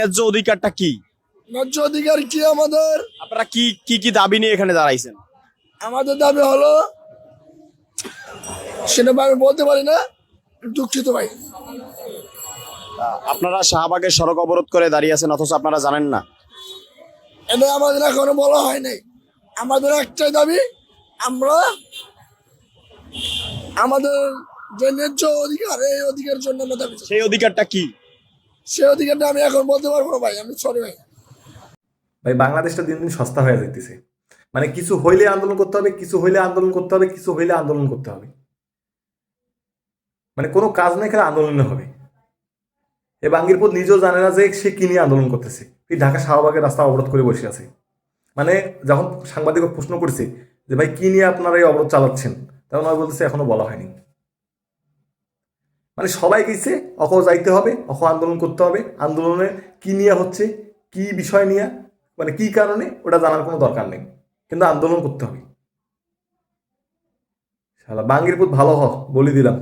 ন্যায্য অধিকারটা কি? ন্যায্য অধিকার কি আমাদের? আপনারা কি কি কি দাবি নিয়ে এখানে দাঁড়াইছেন? আমাদের দাবি হলো, সেটা আমি বলতে পারি না, দুঃখিত ভাই। আপনারা শাহবাগের সড়ক অবরোধ করে দাঁড়িয়ে আছেন অথচ আপনারা জানেন না? এটা আমাদের এখনো বলা হয় নাই। আমাদের একটাই দাবি, আমরা আমাদের যে ন্যায্য অধিকার, এই অধিকারের জন্য আমরা দাবি চাই। সেই অধিকারটা কি? সেই অধিকারটা আমি এখন বলতে পারবো না ভাই, আমি সরি ভাই। ভাই বাংলাদেশটা দিন দিন সস্তা হয়ে যাইতেছে। মানে কিছু হইলে আন্দোলন করতে হবে, কিছু হইলে আন্দোলন করতে হবে, কিছু হইলে আন্দোলন করতে হবে। মানে কোনো কাজ নেই, খেলে আন্দোলন হবে। এ বাঙ্গিরপুর নিজেও জানে না যে সে কি নিয়ে আন্দোলন করতেছে। এই ঢাকা শাহবাগের রাস্তা অবরোধ করে বসে আছে। মানে যখন সাংবাদিক প্রশ্ন করছে যে ভাই কি নিয়ে আপনারা এই অবরোধ চালাচ্ছেন, তখন আমি বলতেছে এখনো বলা হয়নি। মানে সবাই গেছে অখ যাইতে হবে, অখ আন্দোলন করতে হবে। আন্দোলনে কি নিয়ে হচ্ছে, কি বিষয় নিয়ে, মানে কি কারণে, ওটা জানার কোনো দরকার নেই, কিন্তু আন্দোলন করতে হবে। শালা বাঙ্গিরপুর ভালো হ, বলে দিলাম।